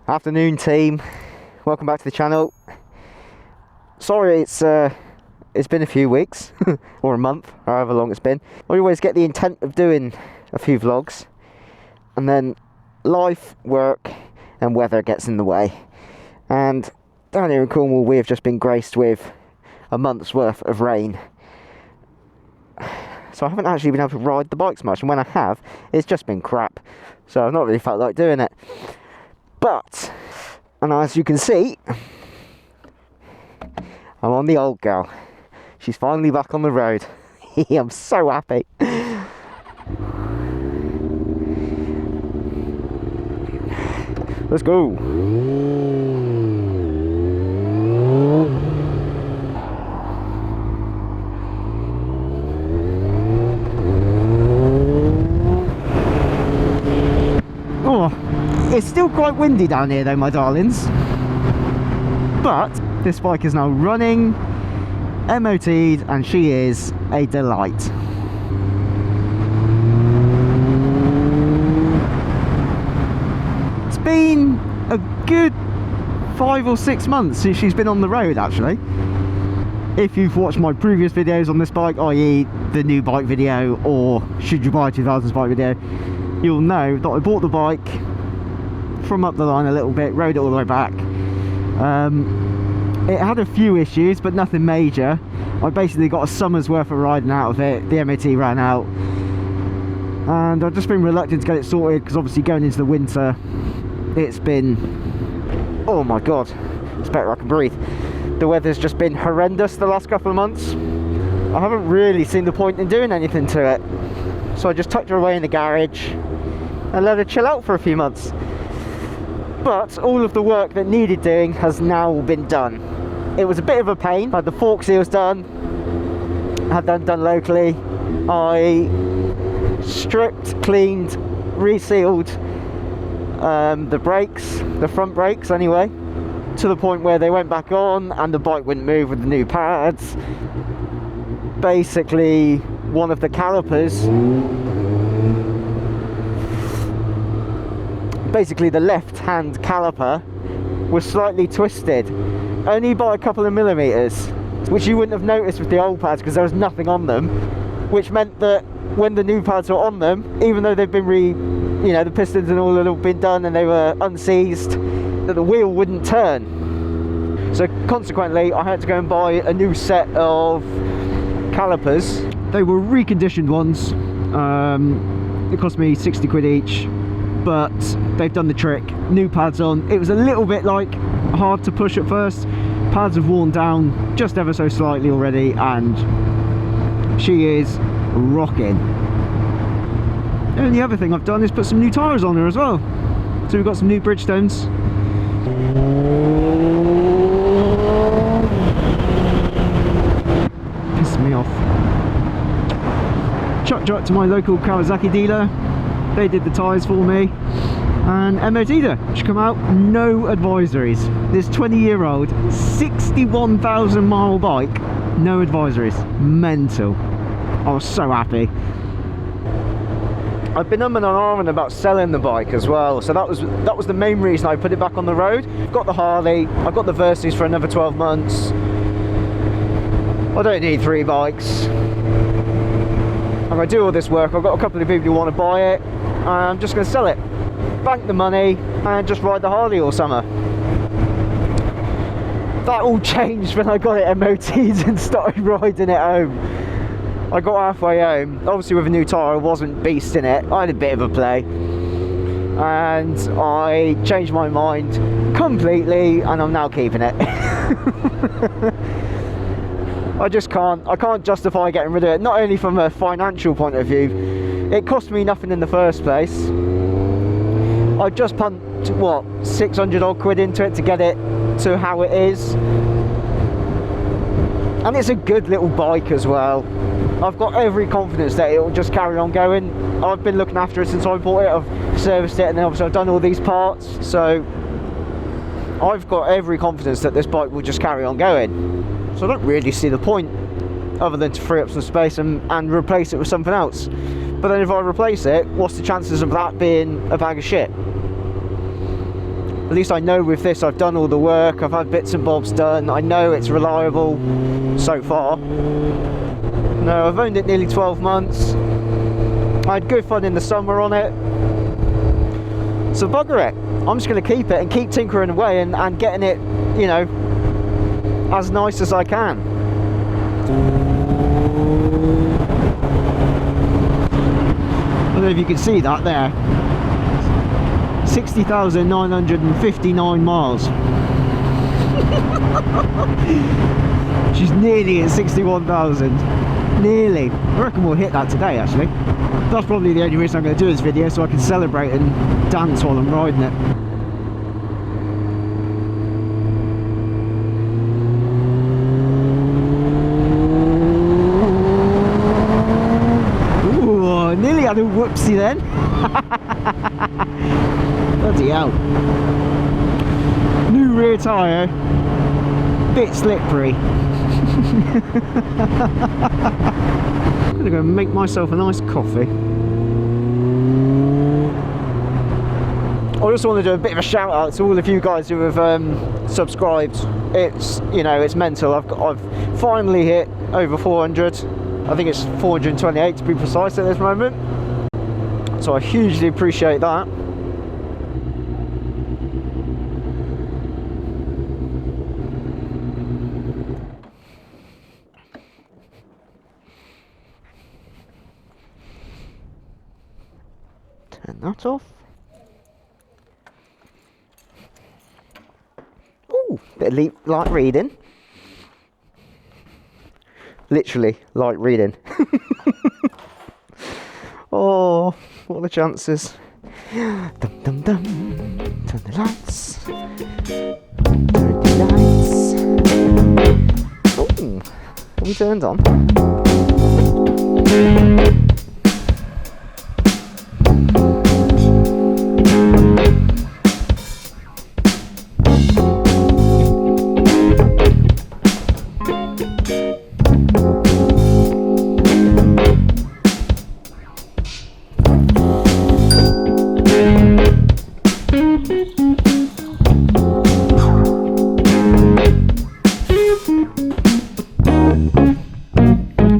Afternoon team, welcome back to the channel. Sorry it's been a few weeks or a month, however long it's been. I always get the intent of doing a few vlogs and then life, work and weather gets in the way, and down here in Cornwall we have just been graced with a month's worth of rain, so I haven't actually been able to ride the bikes much, and when I have, it's just been crap, so I've not really felt like doing it. But, and as you can see, I'm on the old girl. She's finally back on the road. I'm so happy. Let's go. It's still quite windy down here though, my darlings, but this bike is now running, MOT'd, and she is a delight. It's been a good 5 or 6 months since she's been on the road actually. If you've watched my previous videos on this bike, i.e. the new bike video or should you buy a 2000s bike video, you'll know that I bought the bike from up the line a little bit, rode it all the way back. It had a few issues but nothing major. I basically got a summer's worth of riding out of it. The MOT ran out and I've just been reluctant to get it sorted because obviously going into the winter it's been, oh my god, it's better I can breathe. The weather's just been horrendous the last couple of months. I haven't really seen the point in doing anything to it, so I just tucked her away in the garage and let her chill out for a few months. But all of the work that needed doing has now been done. It was a bit of a pain. I had the fork seals done, had them done locally. I stripped, cleaned, resealed the brakes, the front brakes anyway, to the point where they went back on and the bike wouldn't move with the new pads. Basically, one of the calipers, basically the left hand caliper was slightly twisted, only by a couple of millimeters, which you wouldn't have noticed with the old pads because there was nothing on them, which meant that when the new pads were on them, even though they've been the pistons and all have been done and they were unseized, that the wheel wouldn't turn. So consequently I had to go and buy a new set of calipers. They were reconditioned ones. It cost me 60 quid each, but they've done the trick. New pads on. It was a little bit hard to push at first. Pads have worn down just ever so slightly already and she is rocking. And the other thing I've done is put some new tyres on her as well. So we've got some new Bridgestones. Piss me off. Chucked her up to my local Kawasaki dealer. They did the tyres for me and MOT'd her. She come out, no advisories. This 20-year-old 61,000 mile bike, no advisories. Mental. I was so happy. I've been umming and ahhing about selling the bike as well, so that was the main reason I put it back on the road. I've got the Harley, I've got the Versys for another 12 months. I don't need 3 bikes. I'm going to do all this work. I've got a couple of people who want to buy it. I'm just going to sell it, bank the money and just ride the Harley all summer. That all changed when I got it MOT'd and started riding it home. I got halfway home, obviously with a new tyre I wasn't beasting it. I had a bit of a play and I changed my mind completely and I'm now keeping it. I can't justify getting rid of it, not only from a financial point of view. It cost me nothing in the first place. I just pumped, what, 600 odd quid into it to get it to how it is. And it's a good little bike as well. I've got every confidence that it will just carry on going. I've been looking after it since I bought it. I've serviced it and then obviously I've done all these parts. So I've got every confidence that this bike will just carry on going. So I don't really see the point other than to free up some space and replace it with something else. But then if I replace it, what's the chances of that being a bag of shit? At least I know with this I've done all the work, I've had bits and bobs done, I know it's reliable so far. No, I've owned it nearly 12 months. I had good fun in the summer on it. So bugger it, I'm just going to keep it and keep tinkering away and getting it, you know, as nice as I can. I don't know if you can see that there. 60,959 miles. She's nearly at 61,000. Nearly. I reckon we'll hit that today, actually. That's probably the only reason I'm going to do this video, so I can celebrate and dance while I'm riding it. Ooh, I nearly had a whoopsie then. Bloody hell. New rear tyre. Bit slippery. I'm going to go make myself a nice coffee. I also want to do a bit of a shout out to all of you guys who have subscribed. It's, you know, it's mental. I've finally hit over 400. I think it's 428 to be precise at this moment. So I hugely appreciate that. Turn that off. Ooh, bit of light reading. Literally light reading. Oh, what are the chances? Dum dum dum. Turn the lights. Turn the lights. Oh, are we turned on?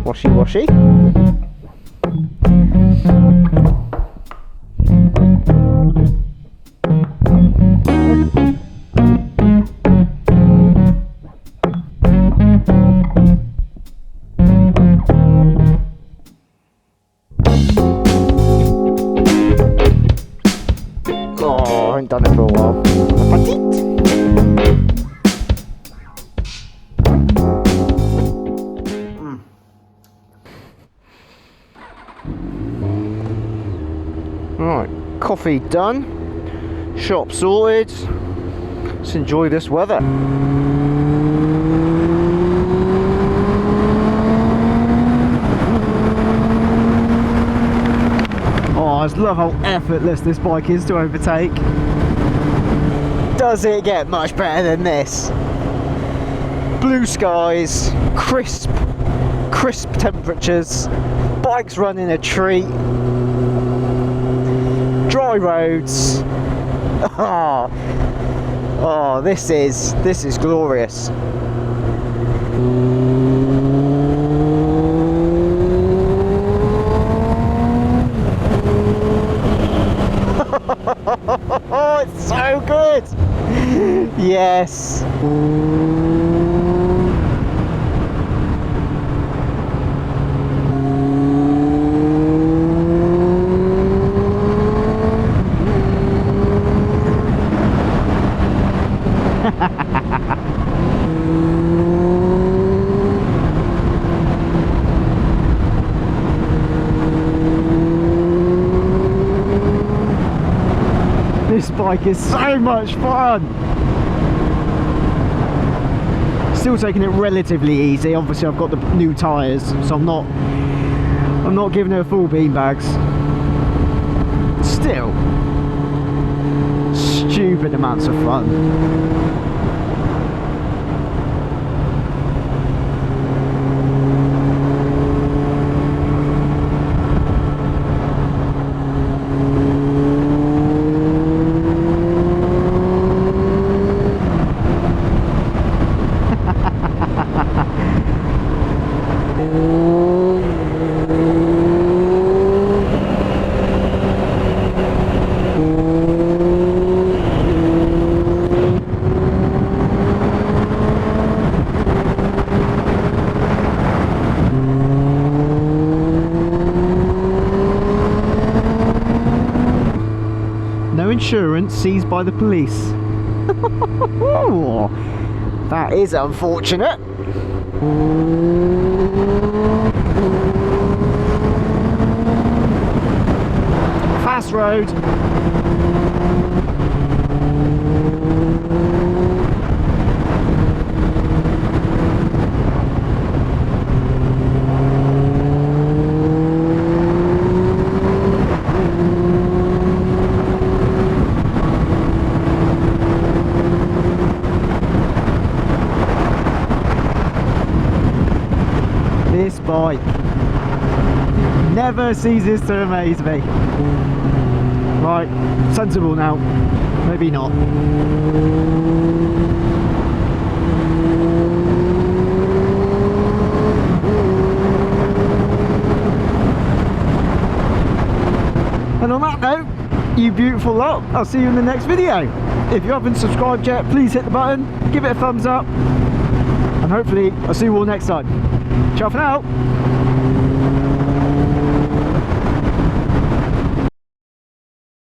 Washy washy. Oh, I haven't done it for a while. Right, coffee done, shop sorted, let's enjoy this weather. Oh, I just love how effortless this bike is to overtake. Does it get much better than this? Blue skies, crisp temperatures, bikes running a treat. Dry roads. Oh, this is glorious. Oh, it's so good. Yes. This bike is so much fun. Still taking it relatively easy. Obviously I've got the new tyres, so I'm not giving her full beanbags. Still stupid amounts of fun. seized by the police. That is unfortunate. Fast road. This bike never ceases to amaze me. Right, sensible now. Maybe not. And on that note, you beautiful lot, I'll see you in the next video. If you haven't subscribed yet, please hit the button, give it a thumbs up, and hopefully I'll see you all next time. Ciao for now.